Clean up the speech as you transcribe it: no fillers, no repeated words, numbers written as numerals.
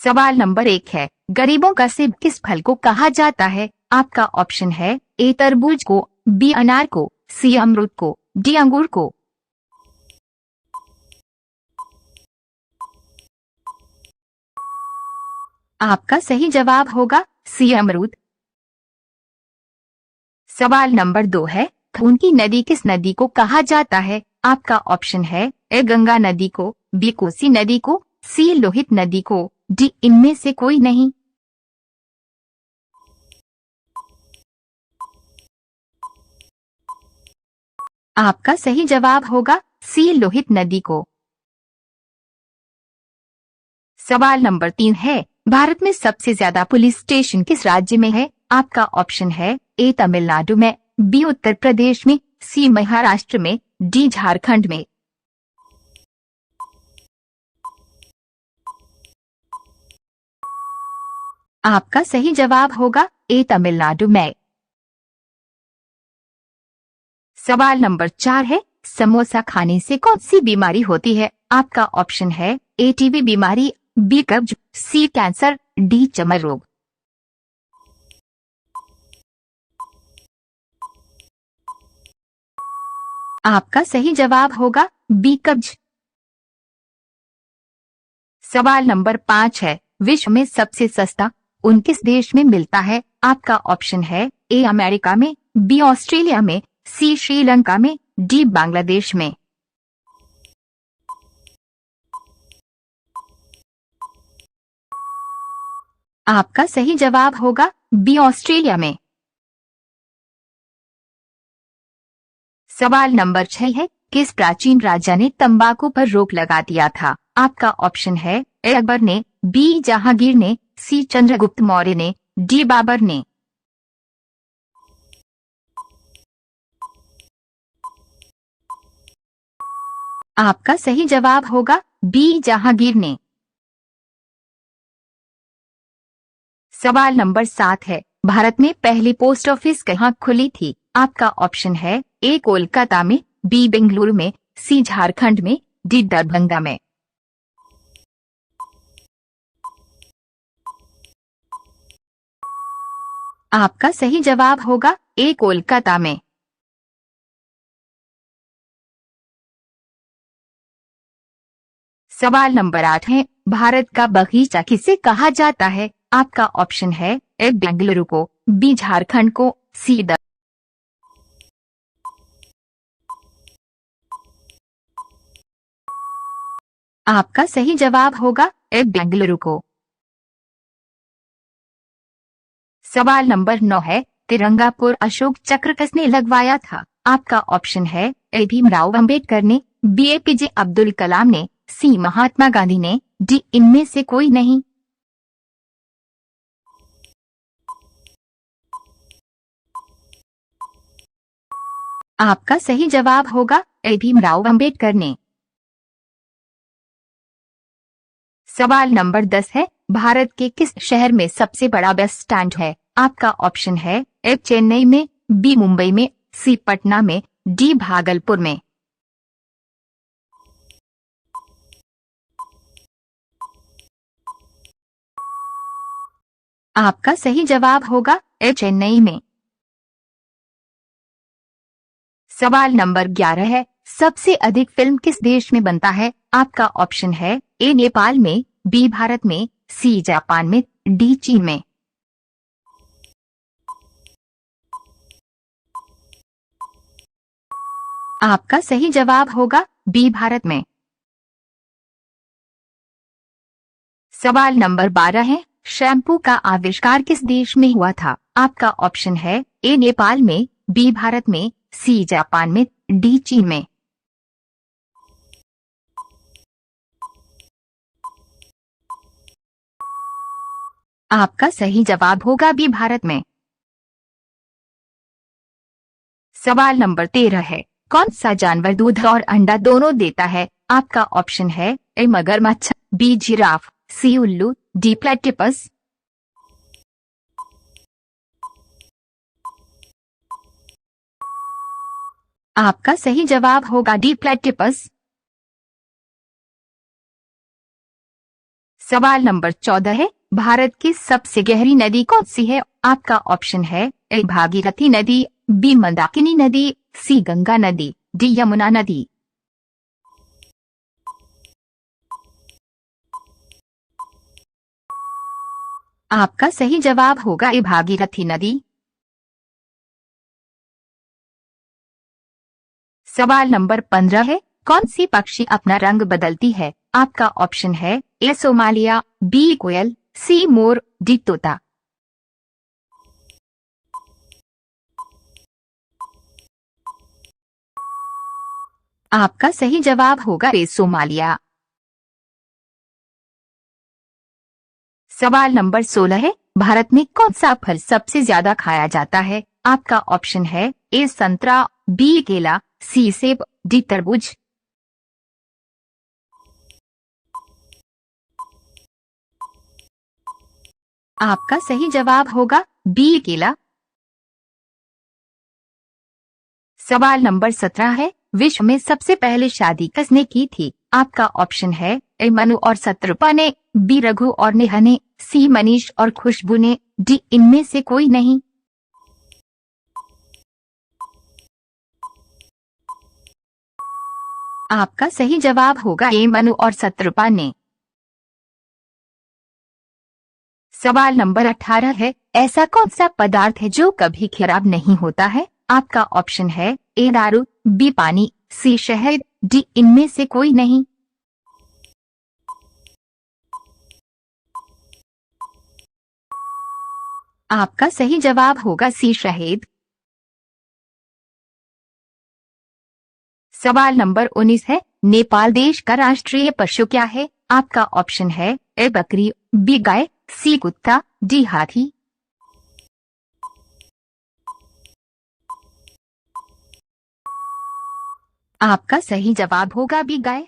सवाल नंबर 1 है, गरीबों का सेब किस फल को कहा जाता है? आपका ऑप्शन है ए तरबूज को, बी अनार को, सी अमरूद को, डी अंगूर को। आपका सही जवाब होगा सी अमरूद। सवाल नंबर 2 है, खून की नदी किस नदी को कहा जाता है? आपका ऑप्शन है ए गंगा नदी को, बी कोसी नदी को, सी लोहित नदी को, डी इनमें से कोई नहीं। आपका सही जवाब होगा सी लोहित नदी को। सवाल नंबर 3 है, भारत में सबसे ज्यादा पुलिस स्टेशन किस राज्य में है? आपका ऑप्शन है ए तमिलनाडु में, बी उत्तर प्रदेश में, सी महाराष्ट्र में, डी झारखंड में। आपका सही जवाब होगा ए तमिलनाडु में। सवाल नंबर 4 है, समोसा खाने से कौन सी बीमारी होती है? आपका ऑप्शन है ए टीबी बीमारी, बी कब्ज, सी कैंसर, डी चमर रोग। आपका सही जवाब होगा बी कब्ज। सवाल नंबर 5 है, विश्व में सबसे सस्ता ऊन किस देश में मिलता है? आपका ऑप्शन है ए अमेरिका में, बी ऑस्ट्रेलिया में, सी श्रीलंका में, डी बांग्लादेश में। आपका सही जवाब होगा बी ऑस्ट्रेलिया में। सवाल नंबर 6 है, किस प्राचीन राजा ने तंबाकू पर रोक लगा दिया था? आपका ऑप्शन है ए अकबर ने, बी जहांगीर ने, सी चंद्रगुप्त मौर्य ने, डी बाबर ने। आपका सही जवाब होगा बी जहांगीर ने। सवाल नंबर 7 है, भारत में पहली पोस्ट ऑफिस कहाँ खुली थी? आपका ऑप्शन है ए कोलकाता में, बी बेंगलुरु में, सी झारखंड में, डी दरभंगा में। आपका सही जवाब होगा ए कोलकाता में। सवाल नंबर 8 है, भारत का बगीचा किसे कहा जाता है? आपका ऑप्शन है ए बेंगलुरु को, बी झारखंड को, सी द। आपका सही जवाब होगा ए बेंगलुरु को। सवाल नंबर 9 है, तिरंगा पर अशोक चक्र किसने लगवाया था? आपका ऑप्शन है ए भीमराव अंबेडकर ने, बी एपीजे अब्दुल कलाम ने, सी महात्मा गांधी ने, डी इनमें से कोई नहीं। आपका सही जवाब होगा ए भीमराव अंबेडकर ने। सवाल नंबर 10 है, भारत के किस शहर में सबसे बड़ा बस स्टैंड है? आपका ऑप्शन है ए चेन्नई में, बी मुंबई में, सी पटना में, डी भागलपुर में। आपका सही जवाब होगा ए चेन्नई में। सवाल नंबर 11 है, सबसे अधिक फिल्म किस देश में बनता है? आपका ऑप्शन है ए नेपाल में, बी भारत में, सी जापान में, डी चीन में। आपका सही जवाब होगा बी भारत में। सवाल नंबर 12 है, शैम्पू का आविष्कार किस देश में हुआ था? आपका ऑप्शन है ए नेपाल में, बी भारत में, सी जापान में, डी चीन में। आपका सही जवाब होगा बी भारत में। सवाल नंबर 13 है, कौन सा जानवर दूध और अंडा दोनों देता है? आपका ऑप्शन है ए मगरमच्छ, बी जिराफ, सी उल्लू, डी प्लेटिपस। आपका सही जवाब होगा डी प्लेटिपस। सवाल नंबर 14 है, भारत की सबसे गहरी नदी कौन सी है? आपका ऑप्शन है ए भागीरथी नदी, बी मंदाकिनी नदी, सी गंगा नदी, डी यमुना नदी। आपका सही जवाब होगा ए भागीरथी नदी। सवाल नंबर 15 है, कौन सी पक्षी अपना रंग बदलती है? आपका ऑप्शन है ए सोमालिया, बी कोयल, सी मोर, डी तोता। आपका सही जवाब होगा ए सोमालिया। सवाल नंबर 16 है, भारत में कौन सा फल सबसे ज्यादा खाया जाता है? आपका ऑप्शन है ए संतरा, बी केला, सी सेब, डी तरबूज। आपका सही जवाब होगा बी केला। सवाल नंबर 17 है, विश्व में सबसे पहले शादी किसने की थी? आपका ऑप्शन है ए मनु और शत्रुपा ने, बी रघु और नेहा ने, सी मनीष और खुशबू ने, डी इनमें से कोई नहीं। आपका सही जवाब होगा ए मनु और शत्रुपा ने। सवाल नंबर 18 है, ऐसा कौन सा पदार्थ है जो कभी खराब नहीं होता है? आपका ऑप्शन है ए दारू, बी पानी, सी शहद, डी इनमें से कोई नहीं। आपका सही जवाब होगा सी शहद। सवाल नंबर 19 है, नेपाल देश का राष्ट्रीय पशु क्या है? आपका ऑप्शन है ए बकरी, बी गाय, सी कुत्ता, डी हाथी। आपका सही जवाब होगा बी गाय।